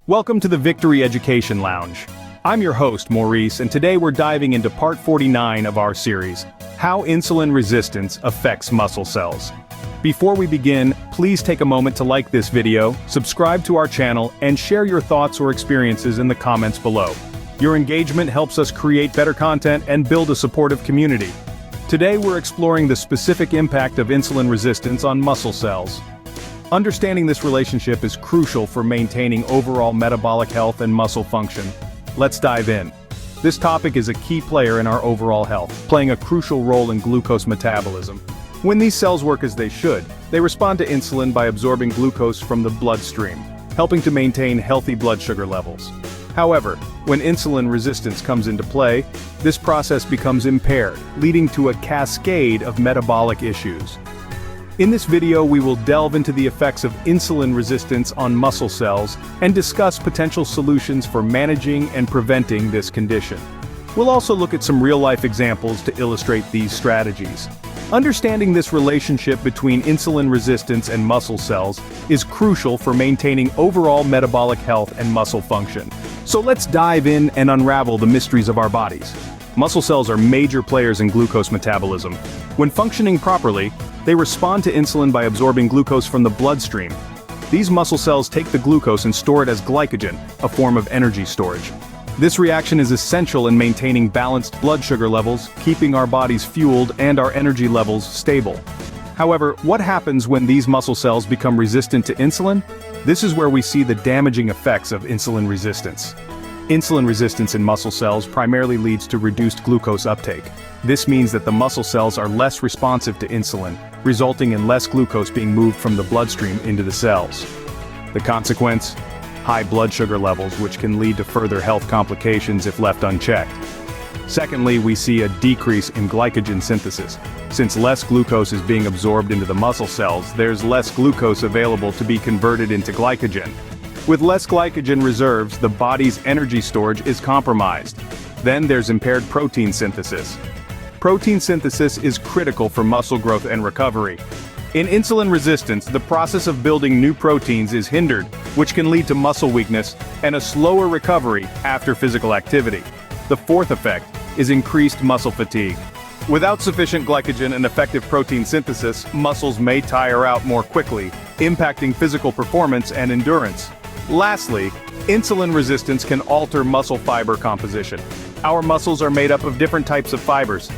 Welcome to the Victory Education Lounge. I'm your host, Maurice, and today we're diving into part 49 of our series, How Insulin Resistance Affects Muscle Cells. Before we begin, please take a moment to like this video, subscribe to our channel, and share your thoughts or experiences in the comments below. Your engagement helps us create better content and build a supportive community. Today we're exploring the specific impact of insulin resistance on muscle cells. Understanding this relationship is crucial for maintaining overall metabolic health and muscle function. Let's dive in. This topic is a key player in our overall health, playing a crucial role in glucose metabolism. When these cells work as they should, they respond to insulin by absorbing glucose from the bloodstream, helping to maintain healthy blood sugar levels. However, when insulin resistance comes into play, this process becomes impaired, leading to a cascade of metabolic issues. In this video we will delve into the effects of insulin resistance on muscle cells and discuss potential solutions for managing and preventing this condition. We'll also look at some real-life examples to illustrate these strategies. Understanding this relationship between insulin resistance and muscle cells is crucial for maintaining overall metabolic health and muscle function. So let's dive in and unravel the mysteries of our bodies. Muscle cells are major players in glucose metabolism. When functioning properly, they respond to insulin by absorbing glucose from the bloodstream. These muscle cells take the glucose and store it as glycogen, a form of energy storage. This reaction is essential in maintaining balanced blood sugar levels, keeping our bodies fueled and our energy levels stable. However, what happens when these muscle cells become resistant to insulin? This is where we see the damaging effects of insulin resistance. Insulin resistance in muscle cells primarily leads to reduced glucose uptake. This means that the muscle cells are less responsive to insulin, resulting in less glucose being moved from the bloodstream into the cells. The consequence? High blood sugar levels, which can lead to further health complications if left unchecked. Secondly, we see a decrease in glycogen synthesis. Since less glucose is being absorbed into the muscle cells, there's less glucose available to be converted into glycogen. With less glycogen reserves, the body's energy storage is compromised. Then there's impaired protein synthesis. Protein synthesis is critical for muscle growth and recovery. In insulin resistance, the process of building new proteins is hindered, which can lead to muscle weakness and a slower recovery after physical activity. The fourth effect is increased muscle fatigue. Without sufficient glycogen and effective protein synthesis, muscles may tire out more quickly, impacting physical performance and endurance. Lastly, insulin resistance can alter muscle fiber composition. Our muscles are made up of different types of fibers,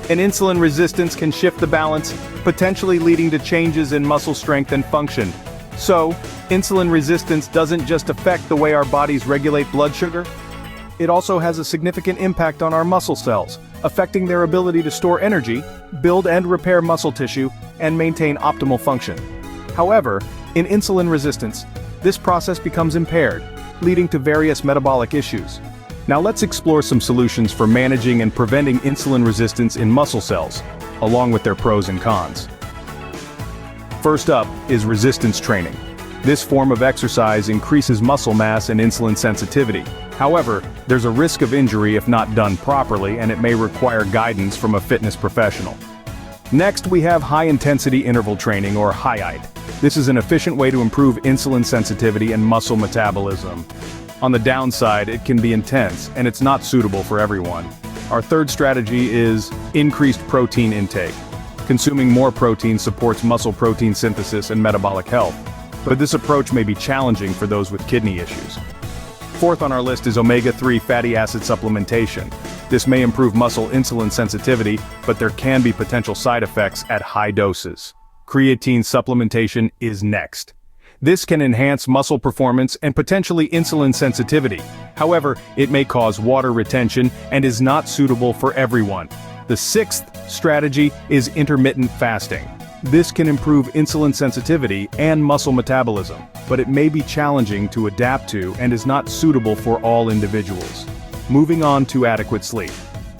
and insulin resistance can shift the balance, potentially leading to changes in muscle strength and function. So, insulin resistance doesn't just affect the way our bodies regulate blood sugar, it also has a significant impact on our muscle cells, affecting their ability to store energy, build and repair muscle tissue, and maintain optimal function. However, in insulin resistance, this process becomes impaired, leading to various metabolic issues. Now let's explore some solutions for managing and preventing insulin resistance in muscle cells, along with their pros and cons. First up is resistance training. This form of exercise increases muscle mass and insulin sensitivity. However, there's a risk of injury if not done properly, and it may require guidance from a fitness professional. Next, we have high-intensity interval training, or HIIT. This is an efficient way to improve insulin sensitivity and muscle metabolism. On the downside, it can be intense, and it's not suitable for everyone. Our third strategy is increased protein intake. Consuming more protein supports muscle protein synthesis and metabolic health, but this approach may be challenging for those with kidney issues. Fourth on our list is omega-3 fatty acid supplementation. This may improve muscle insulin sensitivity, but there can be potential side effects at high doses. Creatine supplementation is next. This can enhance muscle performance and potentially insulin sensitivity. However, it may cause water retention and is not suitable for everyone. The sixth strategy is intermittent fasting. This can improve insulin sensitivity and muscle metabolism, but it may be challenging to adapt to and is not suitable for all individuals. Moving on to adequate sleep.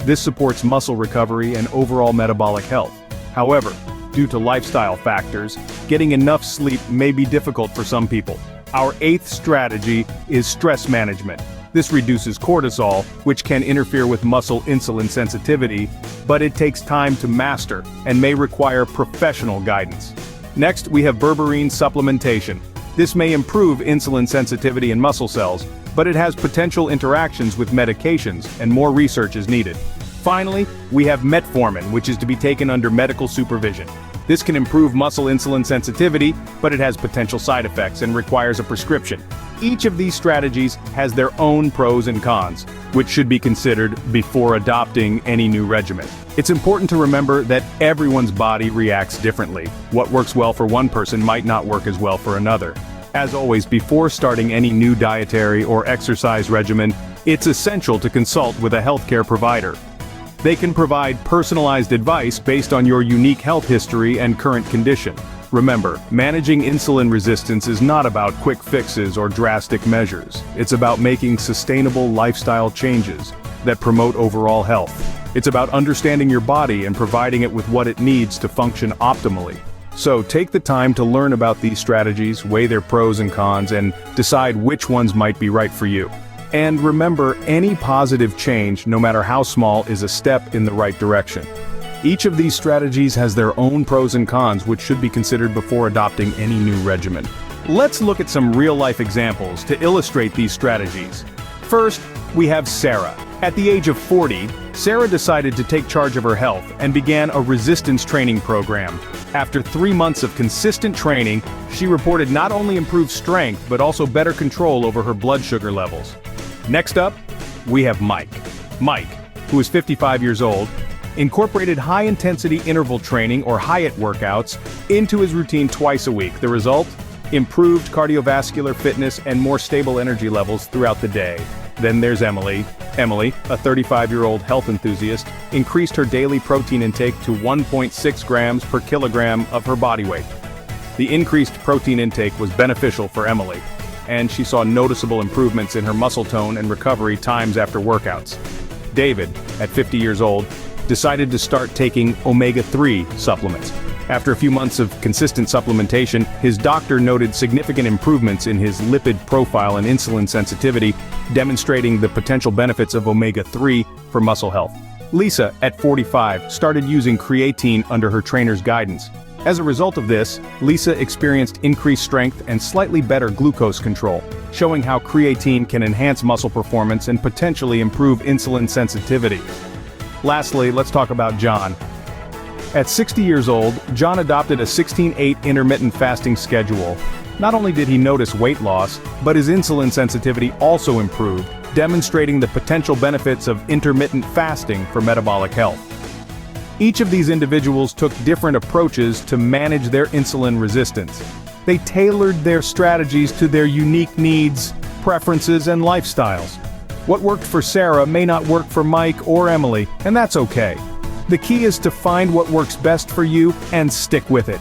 This supports muscle recovery and overall metabolic health. However, due to lifestyle factors, getting enough sleep may be difficult for some people. Our eighth strategy is stress management. This reduces cortisol, which can interfere with muscle insulin sensitivity, but it takes time to master and may require professional guidance. Next, we have berberine supplementation. This may improve insulin sensitivity in muscle cells, but it has potential interactions with medications, and more research is needed. Finally, we have metformin, which is to be taken under medical supervision. This can improve muscle insulin sensitivity, but it has potential side effects and requires a prescription. Each of these strategies has their own pros and cons, which should be considered before adopting any new regimen. It's important to remember that everyone's body reacts differently. What works well for one person might not work as well for another. As always, before starting any new dietary or exercise regimen, it's essential to consult with a healthcare provider. They can provide personalized advice based on your unique health history and current condition. Remember, managing insulin resistance is not about quick fixes or drastic measures. It's about making sustainable lifestyle changes that promote overall health. It's about understanding your body and providing it with what it needs to function optimally. So take the time to learn about these strategies, weigh their pros and cons, and decide which ones might be right for you. And remember, any positive change, no matter how small, is a step in the right direction. Each of these strategies has their own pros and cons, which should be considered before adopting any new regimen. Let's look at some real-life examples to illustrate these strategies. First, we have Sarah. At the age of 40, Sarah decided to take charge of her health and began a resistance training program. After 3 months of consistent training, she reported not only improved strength but also better control over her blood sugar levels. Next up, we have Mike. Mike, who is 55 years old, incorporated high-intensity interval training or HIIT workouts into his routine twice a week. The result? Improved cardiovascular fitness and more stable energy levels throughout the day. Then there's Emily. Emily, a 35-year-old health enthusiast, increased her daily protein intake to 1.6 grams per kilogram of her body weight. The increased protein intake was beneficial for Emily, and she saw noticeable improvements in her muscle tone and recovery times after workouts. David, at 50 years old, decided to start taking omega-3 supplements. After a few months of consistent supplementation, his doctor noted significant improvements in his lipid profile and insulin sensitivity, demonstrating the potential benefits of omega-3 for muscle health. Lisa, at 45, started using creatine under her trainer's guidance. As a result of this, Lisa experienced increased strength and slightly better glucose control, showing how creatine can enhance muscle performance and potentially improve insulin sensitivity. Lastly, let's talk about John. At 60 years old, John adopted a 16/8 intermittent fasting schedule. Not only did he notice weight loss, but his insulin sensitivity also improved, demonstrating the potential benefits of intermittent fasting for metabolic health. Each of these individuals took different approaches to manage their insulin resistance. They tailored their strategies to their unique needs, preferences, and lifestyles. What worked for Sarah may not work for Mike or Emily, and that's okay. The key is to find what works best for you and stick with it.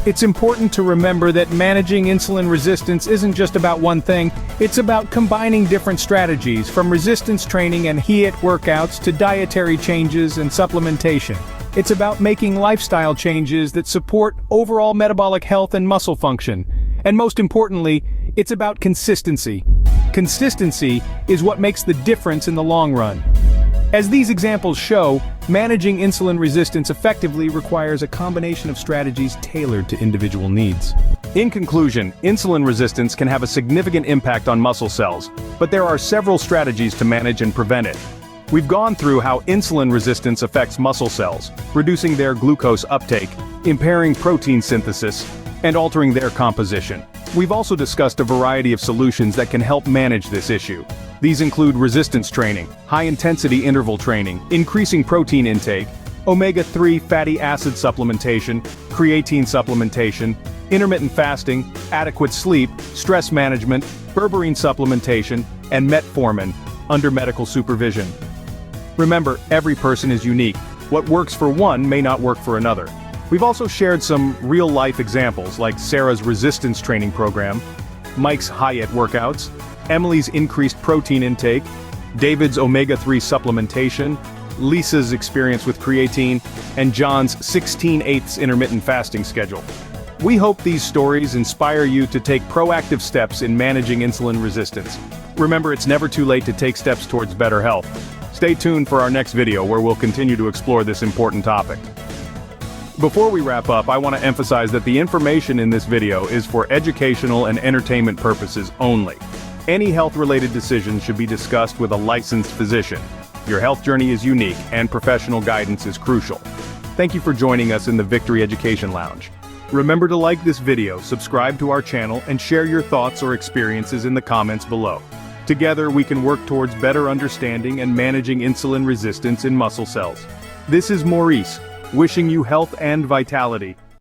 It's important to remember that managing insulin resistance isn't just about one thing, it's about combining different strategies, from resistance training and HIIT workouts to dietary changes and supplementation. It's about making lifestyle changes that support overall metabolic health and muscle function. And most importantly, it's about consistency. Consistency is what makes the difference in the long run. As these examples show, managing insulin resistance effectively requires a combination of strategies tailored to individual needs. In conclusion, insulin resistance can have a significant impact on muscle cells, but there are several strategies to manage and prevent it. We've gone through how insulin resistance affects muscle cells, reducing their glucose uptake, impairing protein synthesis, and altering their composition. We've also discussed a variety of solutions that can help manage this issue. These include resistance training, high-intensity interval training, increasing protein intake, omega-3 fatty acid supplementation, creatine supplementation, intermittent fasting, adequate sleep, stress management, berberine supplementation, and metformin under medical supervision. Remember, every person is unique. What works for one may not work for another. We've also shared some real-life examples like Sarah's resistance training program, Mike's HIIT workouts, Emily's increased protein intake, David's omega-3 supplementation, Lisa's experience with creatine, and John's 16/8 intermittent fasting schedule. We hope these stories inspire you to take proactive steps in managing insulin resistance. Remember, it's never too late to take steps towards better health. Stay tuned for our next video where we'll continue to explore this important topic. Before we wrap up, I want to emphasize that the information in this video is for educational and entertainment purposes only. Any health-related decisions should be discussed with a licensed physician. Your health journey is unique, and professional guidance is crucial. Thank you for joining us in the Victory Education Lounge. Remember to like this video, subscribe to our channel, and share your thoughts or experiences in the comments below. Together, we can work towards better understanding and managing insulin resistance in muscle cells. This is Maurice, wishing you health and vitality.